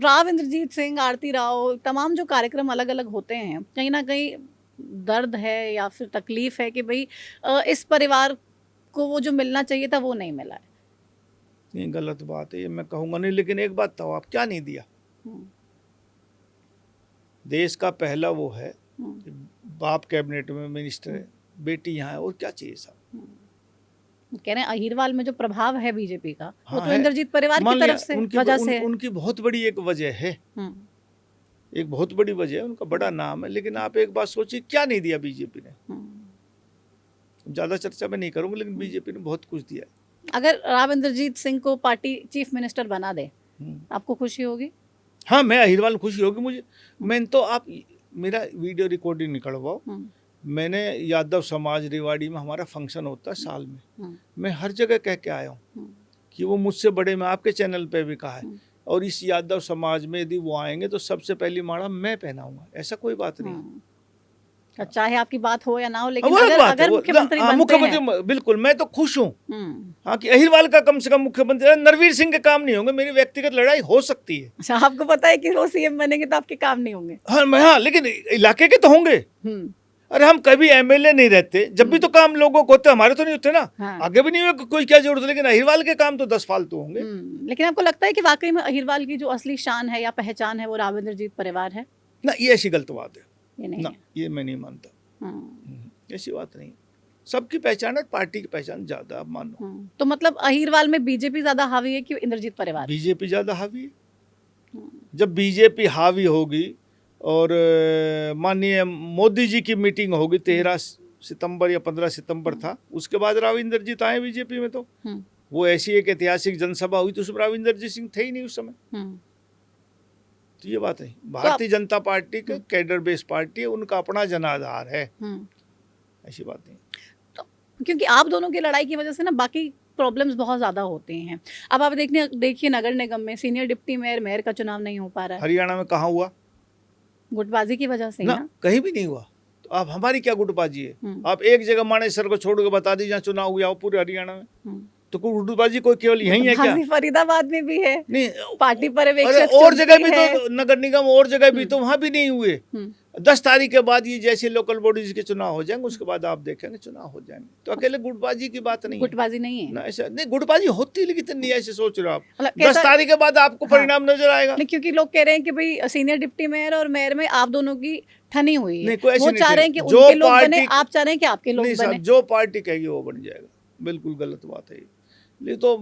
राव इंद्रजीत सिंह, आरती राव, तमाम जो कार्यक्रम अलग अलग होते हैं, कहीं ना कहीं दर्द है या फिर तकलीफ है कि भाई इस परिवार को वो जो मिलना चाहिए था वो नहीं मिला है। नहीं, गलत बात है ये, मैं कहूँगा नहीं। लेकिन एक बात तो, आप क्या नहीं दिया? हम्म, देश का पहला वो है हम्म, कि बाप कैबिनेट में मिनिस्टर है, बेटी यहाँ है, और क्या चाहिए साहब? कह रहे हैं अहिरवाल में जो प्रभाव है बीजेपी का वो हाँ तो है, इंद्रजीत परिवार मान की लिया तरफ से उनकी वजह से है। उनकी बहुत बड़ी एक वजह है, हम्म, एक बहुत बड़ी वजह है, उनका बड़ा नाम है। लेकिन आप एक बात सोचिए, क्या नहीं दिया बीजेपी ने? ज्यादा चर्चा में नहीं करूंगा, लेकिन बीजेपी ने बहुत कुछ दिया है। अगर राव इंद्रजीत सिंह को पार्टी चीफ मिनिस्टर बना दे हम्म। आपको खुशी होगी? हाँ, मैं अहिरवाल खुशी होगी मुझे। मैं तो, आप मेरा वीडियो रिकॉर्डिंग निकलवाओ, मैंने यादव समाज रेवाड़ी में हमारा फंक्शन होता है साल में, मैं हर जगह कह के आया हूँ कि वो मुझसे बड़े, मैं आपके चैनल पे भी कहा है, और इस यादव समाज में यदि वो आएंगे तो सबसे पहली माला मैं पहनाऊंगा, ऐसा कोई बात नहीं। चाहे आपकी बात हो या ना हो, लेकिन वो अलग बात है, अगर मुख्यमंत्री बनते हैं, मुख्यमंत्री बिल्कुल, मैं तो खुश हूँ। हाँ, कि अहिरवाल का कम से कम मुख्यमंत्री, नरवीर सिंह के काम नहीं होंगे, मेरी व्यक्तिगत लड़ाई हो सकती है। अच्छा, आपको पता है कि वो सीएम बनेंगे तो आपके काम नहीं होंगे? हाँ, लेकिन इलाके के तो होंगे। अरे हम कभी एमएलए नहीं रहते, जब भी तो काम लोगों को होते, हमारे तो नहीं होते ना। हाँ। आगे भी नहीं हुए, कोई क्या जरूरत है, लेकिन अहिरवाल के काम तो 10 फालतू होंगे। लेकिन आपको लगता है कि वाकई में अहिरवाल की जो असली शान है या पहचान है वो राव इंद्रजीत परिवार है? ना, ये ऐसी गलत बात है, ये नहीं ना, ये मैं नहीं मानता। ऐसी बात नहीं, सबकी पहचान और पार्टी की पहचान ज्यादा, आप मानो। तो मतलब अहिरवाल में बीजेपी ज्यादा हावी है कि इंद्रजीत परिवार? बीजेपी ज्यादा हावी है। जब बीजेपी हावी होगी और माननीय मोदी जी की मीटिंग होगी 13 सितंबर या 15 सितंबर था, उसके बाद राव इंद्रजीत आए बीजेपी में, तो वो ऐसी एक ऐतिहासिक जनसभा हुई तो उसमें राव इंद्रजीत सिंह थे ही नहीं उस समय। तो ये बात है, भारतीय जनता पार्टी के कैडर बेस्ड पार्टी है, उनका अपना जनाधार है, ऐसी बात नहीं। तो क्योंकि आप दोनों की लड़ाई की वजह से ना बाकी प्रॉब्लम्स बहुत ज्यादा होते हैं। अब आप देखिए नगर निगम में सीनियर डिप्टी मेयर का चुनाव नहीं हो पा रहा है। हरियाणा में कहाँ हुआ? गुटबाजी की वजह से ना, कहीं भी नहीं हुआ। तो आप, हमारी क्या गुटबाजी है? आप एक जगह मानेसर को छोड़ के बता दीजिए जहाँ चुनाव हुआ हो पूरे हरियाणा में, तो गुटबाजी कोई केवल यही है क्या? फरीदाबाद में भी है, नहीं पार्टी पर्यवेक्षक और जगह भी तो, नगर निगम और जगह भी तो वहां भी नहीं हुए। 10 तारीख के बाद ये जैसे लोकल बॉडीज के चुनाव हो जाएंगे, उसके बाद आप देखेंगे चुनाव हो जाएंगे। तो अकेले गुटबाजी की बात नहीं, गुटबाजी नहीं है ना, ऐसा नहीं, गुटबाजी होती, लेकिन नहीं ऐसे सोच रहे हो आप। 10 तारीख के बाद आपको परिणाम नजर आएगा। क्योंकि लोग कह रहे हैं कि भाई सीनियर डिप्टी मेयर और मेयर में आप दोनों की ठनी हुई है, वो चाह रहे हैं कि उनके लोग बने, आप चाह रहे हैं कि आपके लोग बने। जो पार्टी कहेगी वो बन जाएगा, बिल्कुल गलत बात है। ये तो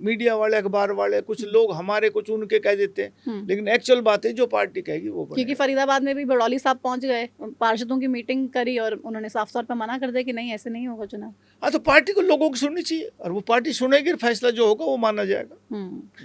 मीडिया वाले, अखबार वाले, कुछ लोग हमारे कुछ उनके कह देते हैं, लेकिन एक्चुअल बात है जो पार्टी कहेगी वो बनेगा। क्योंकि फरीदाबाद में भी बड़ौली साहब पहुंच गए, पार्षदों की मीटिंग करी और उन्होंने साफ तौर पर मना कर दिया कि नहीं, ऐसे नहीं होगा चुनाव। हाँ, तो पार्टी को लोगों की सुननी चाहिए, और वो पार्टी सुनेगी, फैसला जो होगा वो माना जाएगा।